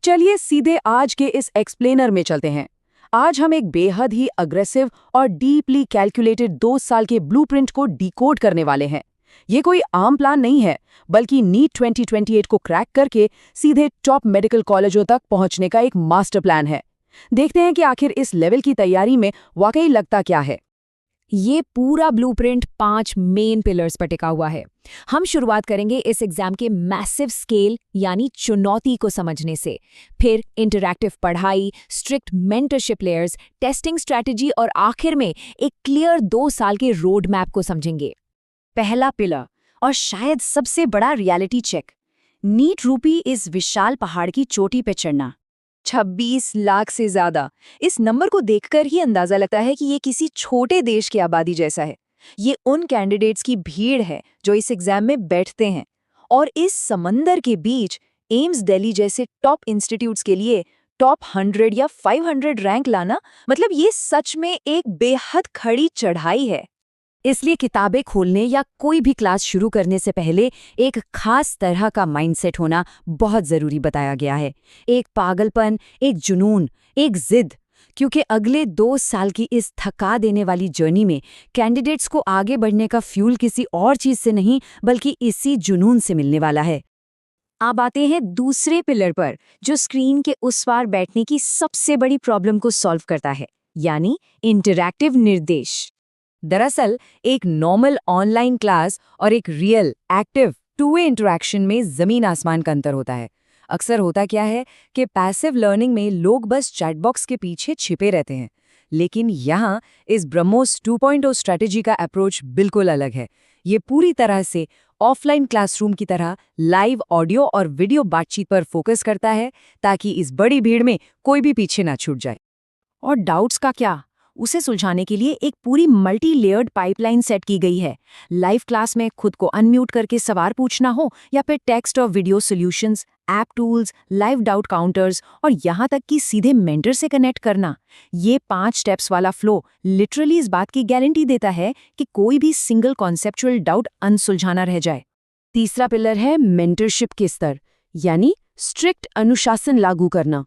चलिए सीधे आज के इस एक्सप्लेनर में चलते हैं। आज हम एक बेहद ही अग्रेसिव और डीपली कैलकुलेटेड 2 साल के ब्लूप्रिंट को डिकोड करने वाले हैं। ये कोई आम प्लान नहीं है, बल्कि नीट 2028 को क्रैक करके सीधे टॉप मेडिकल कॉलेजों तक पहुंचने का एक मास्टर प्लान है। देखते हैं कि आखिर इस लेवल की तैयारी में वाकई लगता क्या है। ये पूरा ब्लूप्रिंट 5 मेन पिलर्स पर टिका हुआ है। हम शुरुआत करेंगे इस एग्जाम के मैसिव स्केल यानी चुनौती को समझने से, फिर इंटरैक्टिव पढ़ाई, strict mentorship layers, testing strategy और आखिर में एक क्लियर 2 साल के रोड मैप को समझेंगे। पहला पिलर और शायद सबसे बड़ा रियलिटी चेक, नीट रूपी इस विशाल पहाड़ की चोटी पे चढ़ना। 26 लाख से ज्यादा, इस नंबर को देखकर ही अंदाजा लगता है कि ये किसी छोटे देश की आबादी जैसा है। ये उन कैंडिडेट्स की भीड़ है जो इस एग्जाम में बैठते हैं, और इस समंदर के बीच एम्स दिल्ली जैसे टॉप इंस्टीट्यूट्स के लिए टॉप 100 या 500 रैंक लाना, मतलब ये सच में एक बेहद खड़ी चढ़ाई है। इसलिए किताबें खोलने या कोई भी क्लास शुरू करने से पहले एक खास तरह का माइंडसेट होना बहुत ज़रूरी बताया गया है। एक पागलपन, एक जुनून, एक जिद, क्योंकि अगले 2 साल की इस थका देने वाली जर्नी में कैंडिडेट्स को आगे बढ़ने का फ्यूल किसी और चीज़ से नहीं बल्कि इसी जुनून से मिलने वाला है। अब आते हैं दूसरे पिलर पर, जो स्क्रीन के उस पार बैठने की सबसे बड़ी प्रॉब्लम को सॉल्व करता है, यानी इंटरैक्टिव निर्देश। दरअसल एक नॉर्मल ऑनलाइन क्लास और एक रियल एक्टिव 2-वे इंटरेक्शन में ज़मीन आसमान का अंतर होता है। अक्सर होता क्या है कि पैसिव लर्निंग में लोग बस चैट बॉक्स के पीछे छिपे रहते हैं, लेकिन यहाँ इस ब्रह्मोस 2.0 स्ट्रैटेजी का अप्रोच बिल्कुल अलग है। ये पूरी तरह से ऑफलाइन क्लासरूम की तरह लाइव ऑडियो और वीडियो बातचीत पर फोकस करता है, ताकि इस बड़ी भीड़ में कोई भी पीछे ना छूट जाए। और डाउट्स का क्या? उसे सुलझाने के लिए एक पूरी मल्टी लेयर्ड पाइपलाइन सेट की गई है। लाइव क्लास में खुद को अनम्यूट करके सवाल पूछना हो, या फिर टेक्स्ट और video solutions, app tools, live doubt counters और यहाँ तक कि सीधे मेंटर से कनेक्ट करना। ये 5 स्टेप्स वाला फ्लो लिटरली इस बात की गारंटी देता है कि कोई भी सिंगल कॉन्सेप्चुअल डाउट अनसुलझाना रह जाए। तीसरा पिलर है मेंटरशिप के स्तर, यानी स्ट्रिक्ट अनुशासन लागू करना।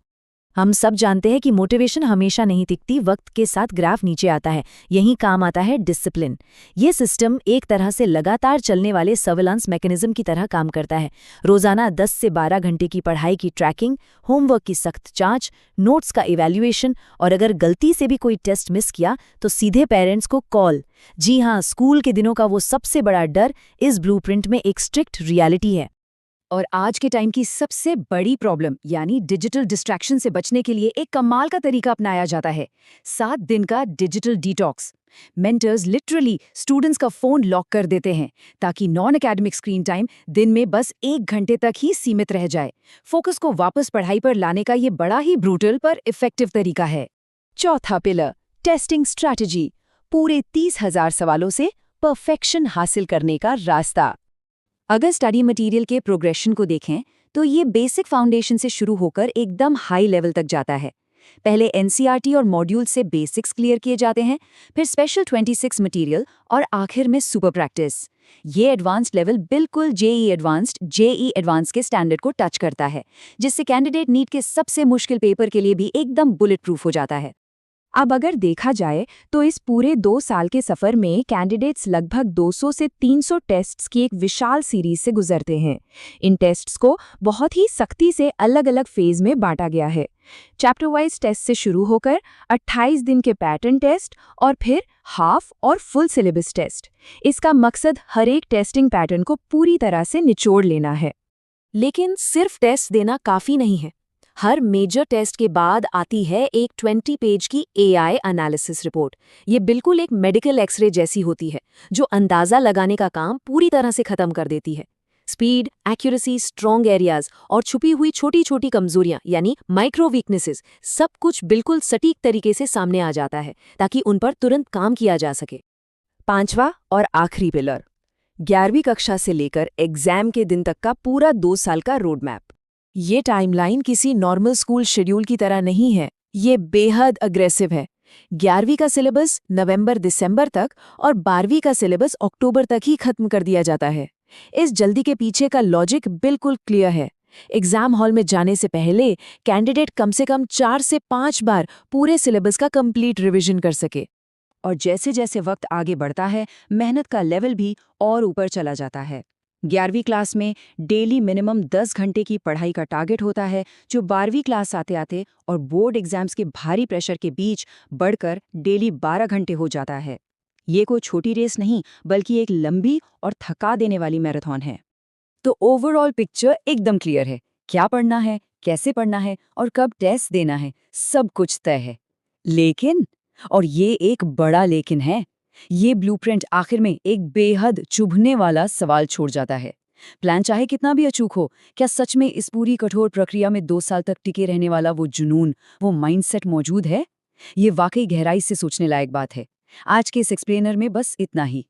हम सब जानते हैं कि मोटिवेशन हमेशा नहीं टिकती, वक्त के साथ ग्राफ नीचे आता है। यही काम आता है डिसिप्लिन। ये सिस्टम एक तरह से लगातार चलने वाले सर्विलांस मैकेनिज्म की तरह काम करता है। रोजाना 10 से 12 घंटे की पढ़ाई की ट्रैकिंग, होमवर्क की सख्त जांच, नोट्स का इवैल्यूएशन, और अगर गलती से भी कोई टेस्ट मिस किया तो सीधे पेरेंट्स को कॉल। जी हाँ, स्कूल के दिनों का वो सबसे बड़ा डर इस ब्लूप्रिंट में एक स्ट्रिक्ट रियलिटी है। और आज के टाइम की सबसे बड़ी प्रॉब्लम यानी डिजिटल डिस्ट्रैक्शन से बचने के लिए एक कमाल का तरीका अपनाया जाता है, 7 दिन का digital detox. Mentors literally students का फोन लॉक कर देते हैं, ताकि नॉन एकेडमिक स्क्रीन टाइम दिन में बस 1 घंटे तक ही सीमित रह जाए। फोकस को वापस पढ़ाई पर लाने का ये बड़ा ही ब्रूटल पर इफेक्टिव तरीका है। चौथा पिलर, टेस्टिंग स्ट्रैटेजी, पूरे 30,000 सवालों से परफेक्शन हासिल करने का रास्ता। अगर स्टडी मटेरियल के प्रोग्रेशन को देखें तो ये बेसिक फाउंडेशन से शुरू होकर एकदम हाई लेवल तक जाता है। पहले एनसीईआरटी और मॉड्यूल से बेसिक्स क्लियर किए जाते हैं, फिर स्पेशल 26 मटेरियल और आखिर में सुपर प्रैक्टिस। ये एडवांस्ड लेवल बिल्कुल जेई एडवांस के स्टैंडर्ड को टच करता है, जिससे कैंडिडेट नीट के सबसे मुश्किल पेपर के लिए भी एकदम बुलेट प्रूफ हो जाता है। अब अगर देखा जाए तो इस पूरे 2 साल के सफर में कैंडिडेट्स लगभग 200 से 300 टेस्ट्स की एक विशाल सीरीज से गुजरते हैं। इन टेस्ट्स को बहुत ही सख्ती से अलग अलग फेज में बांटा गया है। चैप्टर वाइज टेस्ट से शुरू होकर 28 दिन के पैटर्न टेस्ट और फिर हाफ और फुल सिलेबस टेस्ट। इसका मकसद हर एक टेस्टिंग पैटर्न को पूरी तरह से निचोड़ लेना है। लेकिन सिर्फ टेस्ट देना काफ़ी नहीं है। हर मेजर टेस्ट के बाद आती है एक 20 पेज की एआई एनालिसिस रिपोर्ट। ये बिल्कुल एक मेडिकल एक्सरे जैसी होती है, जो अंदाज़ा लगाने का काम पूरी तरह से ख़त्म कर देती है। स्पीड, एक्यूरेसी, स्ट्रॉन्ग एरियाज और छुपी हुई छोटी छोटी कमजोरियां यानी माइक्रो वीकनेसेस, सब कुछ बिल्कुल सटीक तरीके से सामने आ जाता है, ताकि उन पर तुरंत काम किया जा सके। 5वां और आखिरी पिलर, 11वीं कक्षा से लेकर एग्जाम के दिन तक का पूरा 2 साल का रोड मैप। ये टाइमलाइन किसी नॉर्मल स्कूल शेड्यूल की तरह नहीं है, ये बेहद अग्रेसिव है। 11वीं का सिलेबस नवंबर-दिसंबर तक और 12वीं का सिलेबस अक्टूबर तक ही खत्म कर दिया जाता है। इस जल्दी के पीछे का लॉजिक बिल्कुल क्लियर है। एग्जाम हॉल में जाने से पहले कैंडिडेट कम से कम 4 से 5 बार पूरे सिलेबस का कंप्लीट रिवीजन कर सके। और जैसे जैसे वक्त आगे बढ़ता है, मेहनत का लेवल भी और ऊपर चला जाता है। 11वीं क्लास में डेली मिनिमम 10 घंटे की पढ़ाई का टारगेट होता है, जो 12वीं क्लास आते आते और बोर्ड एग्जाम्स के भारी प्रेशर के बीच बढ़कर डेली 12 घंटे हो जाता है। ये कोई छोटी रेस नहीं, बल्कि एक लंबी और थका देने वाली मैराथन है। तो ओवरऑल पिक्चर एकदम क्लियर है। क्या पढ़ना है, कैसे पढ़ना है और कब टेस्ट देना है, सब कुछ तय है। लेकिन, और ये एक बड़ा लेकिन है, ये ब्लूप्रिंट आखिर में एक बेहद चुभने वाला सवाल छोड़ जाता है। प्लान चाहे कितना भी अचूक हो, क्या सच में इस पूरी कठोर प्रक्रिया में 2 साल तक टिके रहने वाला वो जुनून, वो माइंडसेट मौजूद है? ये वाकई गहराई से सोचने लायक बात है। आज के इस एक्सप्लेनर में बस इतना ही।